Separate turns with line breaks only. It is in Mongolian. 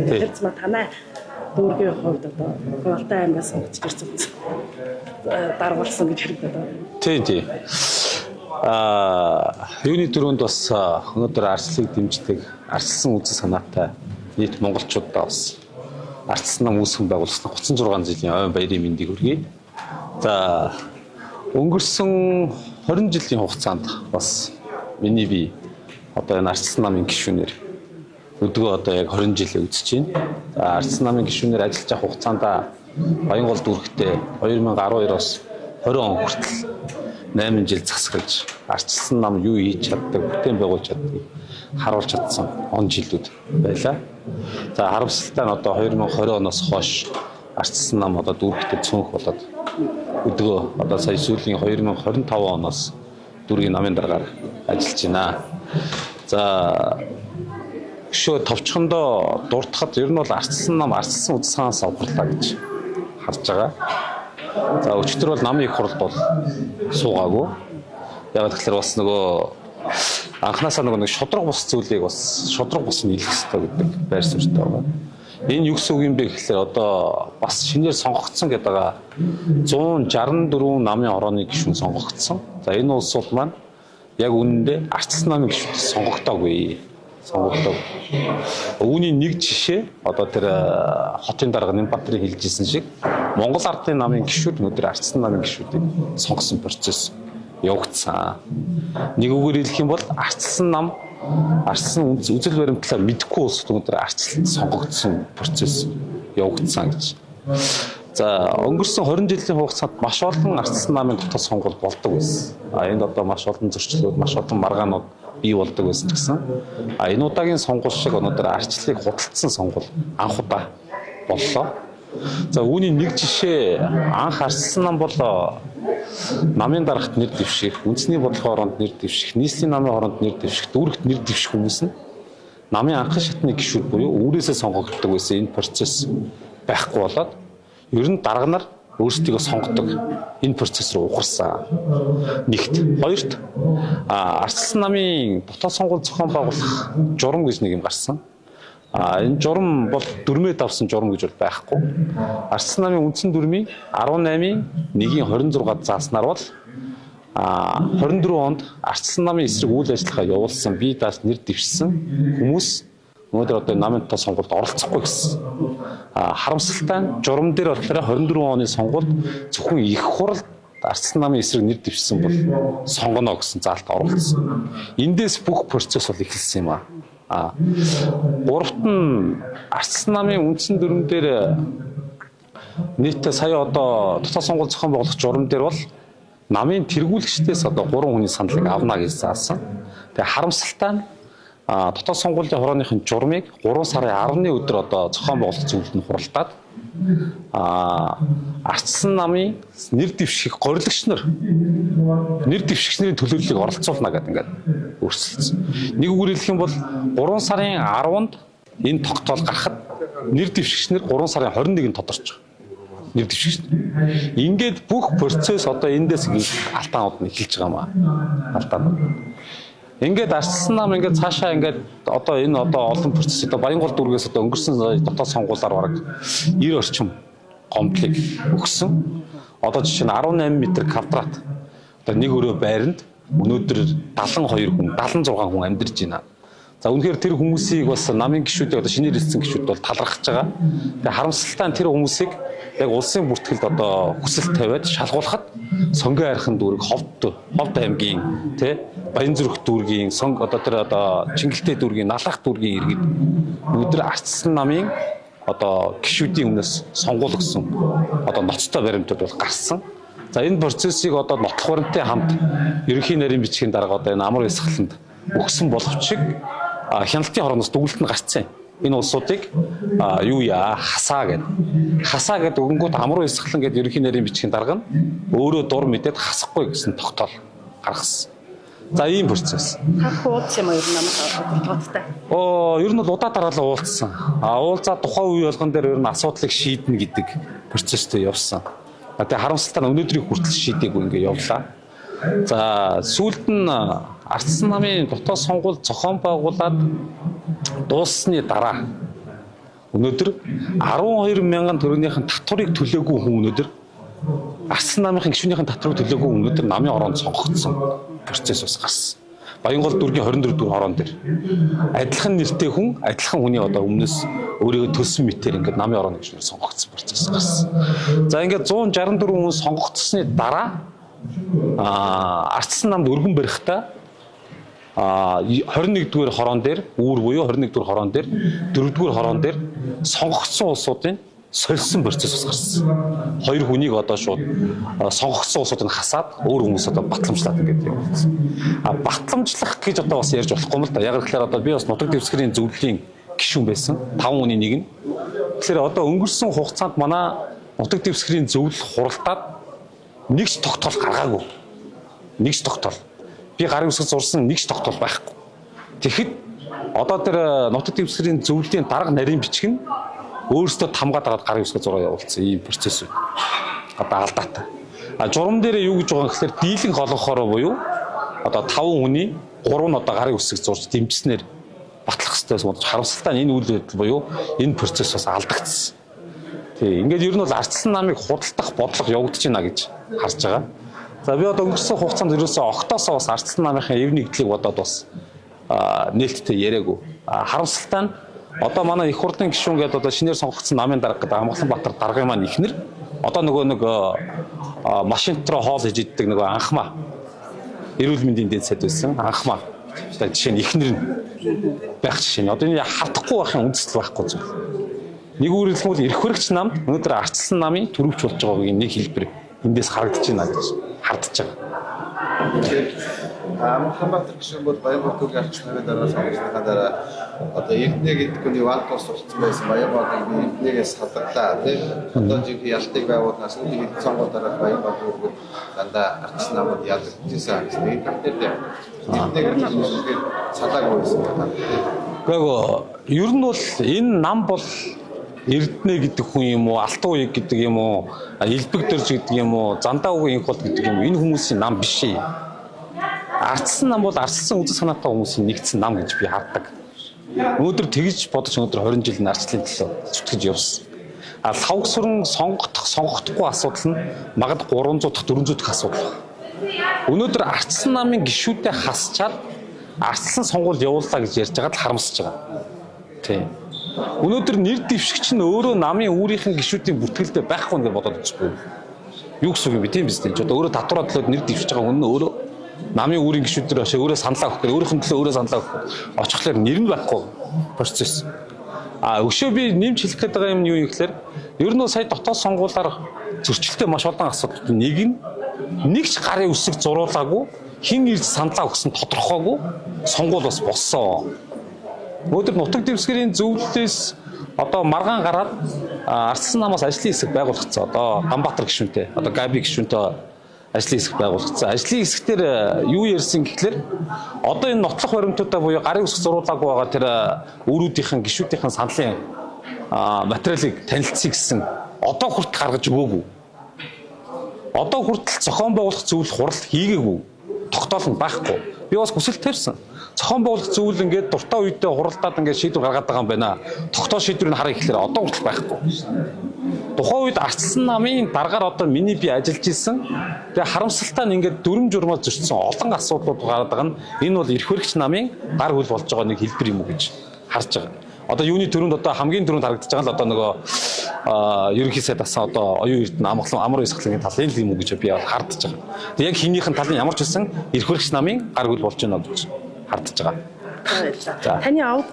Тэгэхээр цэма танай дүүргийн хувьд одоо Голтой аймгаас сонгож ирсэн даргуулсан гэж хэлдэг одоо.
Тий. Юуны дөрөнд бас өнөөдөр арслыг дэмждэг арслсан үзэл санаатай нийт монголчуудаа бас арслсан нам үүсгэн байгуулсан 36 жилийн ойн баярын мэндийг хүргэе. За өнгөрсөн 20 жилийн хугацаанд бас миний бие одоо энэ арслсан намын гишүүнээр өдгөө одоо яг 20 жилээ үзэж байна. За арслсан намын гишүүнээр ажиллаж авах хугацаанд Баянгол дүүрэгтээ 2012-оос 20 он хүртэл 8 жил засаглаж арчилсан нам юу хийж чаддаг, бүтээн байгуулж чаддаг харуулж чадсан он жилүүд байлаа. За харамсалтай нь одоо 2020 оноос хойш арчилсан нам одоо дүүрэгтээ цөөнх болоод өдгөө одоо сая сүүлийн 2025 оноос дүүргийн намын дараагаар ажиллаж байна. За өшөө товчхондоо дуртахад ер нь бол арчилсан нам арчилсан үзсанаас авралаа гэж харж байгаа. За өчтөр бол намын их хуралд бол суугаагүй. Яг тэгэхээр бас нөгөө анханасаа нэг шудраг бус зүйлийг бас шудраг бус нь илэх хэрэгтэй гэдэг байр суурьтай байгаа. Энэ юу гэсэн үг юм бэ гэхээр одоо бас шинээр сонгогдсон гэдэг байгаа 164 намын орооны гишүүн сонгогдсон. За энэ улсууд маань яг үнэндээ арчилсан намын гишүүнээс сонгогдоогүй. Үүний нэг жишээ одоо тэр хотын дарга Нямбатрын хэлжсэн шиг Монгол ардын намын гишүүд өнөөдөр арчилсан намын гишүүдийг сонгосон процесс явагдсан. Нэг үгээр хэлэх юм бол арчилсан нам арчилсан үзэл баримтлалаа мэдэхгүй улсууд өнөөдөр арчилсан сонгогдсон процесс явагдсан гэж. За өнгөрсөн 20 жилийн хугацаанд маш олон арчилсан намын дотоод сонгуул болдог байсан. Энд одоо маш олон зөрчлүүд, маш олон маргаанууд бий болдог байсан гэсэн. Энэ удаагийн сонгуул шиг өнөөдөр арчлыг худалдсан сонгуул анх удаа боллоо. За үүний нэг жишээ анх арчилсан нам бол намын дарагт нэр дэвших, үндэсний бодлогын оронд нэр дэвших, нийслэлийн намын оронд нэр дэвших, дүүрэгт нэр дэвших хүмүүс нь намын анхан шатны гишүүд буюу өөрөөсөө сонгогддог байсан энэ процесс байхгүй болоод ер нь дарга нар өөрсдийгөө сонгодог энэ процесс руу ухарсан. Нэгт. Хоёрт арчилсан намын дотоод сонгуул зохион байгуулах журам гэж нэг юм гарсан. Энэ журам бол дүрмээ давсан журам гэж бол байхгүй. Арчилсан намын үндсэн дүрмийн 18-ийн 1-26 зааснаар бол 24 онд арчилсан намын эсрэг үйл ажиллагаа явуулсан, бие дааж нэр дэвшсэн хүмүүс өнөөдөр одоо намын дотоод сонгуульд оролцохгүй гэсэн. Харамсалтай нь журам дээр болохоор 24 оны сонгуульд зөвхөн их хурал арчилсан намын эсрэг нэр дэвшсэн бол сонгоно гэсэн заалт оруулсан. Эндээс бүх процесс бол эхэлсэн юм аа. Гуравт нь арчилсан намын үндсэн дүрм дээр нийтдээ сая одоо дотоод сонгуул зохион байгуулах журам дээр бол намын тэргүүлэгчдээс одоо 3 хүний саналыг авна гэж заасан. Тэгээ харамсалтай нь дотоод сонгуулийн хорооныхын журмыг 3 сарын 10-ны өдөр одоо зохион байгуулах зөвлөлд нь хуралдаад арчилсан намын нэр дэвших горилогч нар нэр дэвшигчнэрийн төлөөллийг оролцуулна гэдэг ингээд өөрчлөлтсөн. Нэг үгээр хэлэх юм бол 3 сарын 10-нд энэ тогтоол гарахад нэр дэвшигчнэр 3 сарын 21-нд тодорч байгаа. Нэр дэвшигч. Ингээд бүх процесс одоо эндээс алдаанууд нь эхэлж байгаа маа. Алдаанууд. Ингээд арчилсан нам ингээд цаашаа ингээд одоо энэ одоо олон процесс одоо Баянгол дүүргээс одоо өнгөрсөн дотоод сонгуулиар бараг 90 орчим гомдлыг өгсөн. Одоо жишээ нь 18 м квадрат одоо нэг өрөө байранд өнөөдөр 72 хүн, 76 хүн амьдарч байна. За үнэхээр тэр хүмүүсийг бас намын гишүүдийг одоо шинээр ирсэн гишүүд бол талархаж байгаа. Тэгээ харамсалтай нь тэр хүмүүсийг яг улсын бүртгэлд одоо хүсэлт тавиад шалгуулахад Сонгон айрхан дүүрэг, Ховд аймгийн тий Баянзүрх дүүргийн, одоо тэр одоо Чингэлтэй дүүргийн, Налах дүүргийн иргэд өдөр арчилсан намын одоо гишүүдийн өмнөөс сонгуулгдсан одоо ноцтой баримтууд бол гарсан. За энэ процессыг одоо нотлох баримттай хамт ерөнхий нарийн бичгийн дарга одоо энэ амар ясгаланд өгсөн боловч хяналтын хорооноос дүгнэлт нь гарцсан. Энэ улсуудыг юу яа хасаа гэдэг өгөнгөт амар ясгалан гэдэг ерөнхий нарийн бичгийн дарга нь өөрөө дур мэдээд хасахгүй гэсэн тогтоол гаргасан. За ийм процесс.
Ханх уулзсан юм уу намайг бодтой?
Ер нь бол удаа дараалал уулзсан. Уулзаа тухайн үе болгон дээр ер нь асуудлыг шийднэ гэдэг процесстэй явсан. Тэгээ харамсалтай нь өнөөдрийг хүртэл шийдээгүй ингээ явлаа. За сүүлд нь арчилсан намын дотоод сонгуул зохион байгуулад дууссаны дараа Өнөөдөр 12 мянган төгрөгийнхэн татварыг төлөөгүй хүн өнөөдөр Ардсан намынхын гишүүнийхэн татварыг төлөөгүй хүн өнөөдөр намын ороонд сонгогдсон процесс бас гарсан. Баянгол дүүргийн 24 дүүр хороон дээр адилхан нэртэй хүн, адилхан хүний одоо өмнөөс өөрийгөө төлсөн мэтээр ингээд намын орооны гишүүнээр сонгогдсон процесс гарсан. За ингээд 164 хүн сонгогдсны дараа Ардсан намд өргөн барихтаа 21-р хороон дээр үүр буюу 21-р хороон дээр 4-р хороон дээр сонгогдсон улсуудын сольсон процесс бас гарсан. Хоёр хүнийг одоо шууд сонгогдсон улсуудыг хасаад өөр хүмүүс одоо батламжлаад ингээд явуулсан. Батламжлах гэж одоо бас ярьж болохгүй юм л да. Яг гэхээр одоо би бас нутаг дэвсгэрийн зөвлөлийн гишүүн байсан. 5 хүний нэг нь. Тэгэхээр одоо өнгөрсөн хугацаанд манай нутаг дэвсгэрийн зөвлөл хуралдаад нэгч тогтоол гаргаагүй. Нэгч тогтоол. Би гарын үсэг зурсан нэгч тогтоол байхгүй. Тэгэхэд одоо тэр нутаг дэвсгэрийн зөвлөлийн дарга нарийн бичиг нь өөрөөсөө тамгаад дараад гарын үсэг зураг явуулсан ийм процесс үү. Одоо алдаатай. Журам дээр юу гэж байгаа юм гэхээр дийлэнх олгохоор буюу одоо 5 хүний 3 нь одоо гарын үсэг зурж дэмжснээр батлах хэвээр бодож харамсалтай энэ үйл явдал буюу энэ процесс бас алдагдсан. Тий, ингээд ер нь бол Ардсан намыг худалдах бодлого явагдаж байна гэж харж байгаа. За би одоо өнгөрсөн хугацаанд ерөөсөө огтоосоо бас Ардсан намынхаа эв нэгдлийг бодоод бас нээлттэй яриаггүй. Харамсалтай нь одоо манай их хурлын гишүүн гэдэг одоо шинээр сонгогдсон намын дарга гэдэг Амгаланбаатар даргын маань ихнэр одоо нөгөө нэг машин дотроо хоол хийж иддэг нөгөө анхмаа эрүүл мэндийн дэд сайд байсан анхмаа жишээ нь ихнэр нь байх жишээ нь одоо энэ хардахгүй байхын үндэслэл байхгүй зүйл. Нэг үргэлжлэх бол эрх хөрөгч намд өнөөдөр Ардсан намын төрөвч болж байгааг нэг хэлбэр эндээс харагдаж байна гэж хардж байгаа.
Амгаланбаатар гишүүн бол Баянбатуугийн арчны намын дараа сонгогдсныхаа дараа одоо Эрдэнэ гэдэг хүний вантус сурцсан байсан Баянбатууг Эрдэнэгээс салгалаа тийм одоо жиг ялтыг байгуулнаас үнийг хэд сонгоод дараа Баянбатууг дандаа Ардсан намд ялагдчихсан гэсэн энэ дээр Эрдэнэгээр салаагүй байсан.
Гэхдээ ер нь бол энэ нам бол Эрдэнэ гэдэг хүн юм уу, Алтан уяг гэдэг юм уу, Элбэг дөрж гэдэг юм уу, Зандаа үгийн инх бол гэдэг юм уу энэ хүмүүсийн нам биш ээ. Ардсан нам бол ардсан үзэл санаатай хүмүүсийн нэгдсэн нам гэж би хардаг. Өнөөдөр тэгж бодож өнөөдөр 20 жилийн арчлалын төлөө зүтгэж явсан. Лавгсуран сонгогдохгүй асуудал нь магад 300 дахь 400 дахь асуудал. Өнөөдөр Ардсан намын гишүүдэд хасчаад ардсан сонгуульд явууллаа гэж ярьж байгаад харамсаж байгаа. Тийм. Өнөөдөр нэр дэвшигч нь өөрөө намын өөрийнх нь гишүүдийн бүртгэлдээ байхгүй гэж бодоод үзгүй. Юу гэсэн үг юм бэ тийм биз дээ. Одоо өөрөө татвараа төлөөд нэр дэвшиж байгаа хүн нь өөрөө намын өөрийн гишүүдээр очиж өөрөө саналаа өгөх, өөрийнх нь төлөө өөрөө саналаа өгөх. Очихлаар нэр нь байхгүй процесс. Өшөө би нэмж хэлэх гээд байгаа юм нь юу юм гэхээр ер нь сая дотоод сонгуулиар зөрчилтэй маш олон асуудал нэг нь нэгч гарын үсэг зуруулаагүй хин ирж саналаа өгсөн тодорхойгүй сонгуул бас болсон. Өнөөдөр нутаг дэвсгэрийн зөвлөлөөс одоо маргаан гараад Ардсан намаас ажлын хэсэг байгуулагдсан. Одоо Ганбаатар гишүүнтэй, одоо Габи гишүүнтэй ажлын хэсэг байгуулагдсан. Ажлын хэсгээр юу ярьсан гэхлээр одоо энэ нотлох баримтуудаа буюу гарын үсэг зуруулаагүй байгаа тэр өөрүүдийнхэн гишүүдийнхэн саналын материалыг танилцъя гэсэн одоо хүртэл гаргаж өгөөгүй. Одоо хүртэл зохион байгуулах зөвлөл хурал хийгээгүй. Тогтоол нь байхгүй. Би бас хүсэл тавьсан. Зохион байгуулах зөвлөл ингээд дуртай үедээ хуралдаад ингээд шийдвэр гаргаад байгаа юм байна. Тогтоол шийдвэрийг харъя гэхлээр одоо хүртэл байхгүй. Тухайн үед Ардсан намын даргаар одоо миний би ажиллаж исэн. Тэгээ харамсалтай нь ингээд дүрм журмаа зөрчсөн олон асуудлууд гараад байгаа нь энэ бол эрх хөрөгч намын гар хөл болж байгаа нэг хэлбэр юм уу гэж харж байгаа. Одоо юуны төрөнд одоо хамгийн түрүүнд харагдаж байгаа л одоо нөгөө ерөнхий сайд асан одоо оюун эрдэнэ амар исхлын тал энэ юм уу гэж би хардж байгаа. Тэг яг хинийхэн талын ямар ч байсан эрх хөрөгч намын гар хөл болж байна гэж хардж байгаа.
За таны авах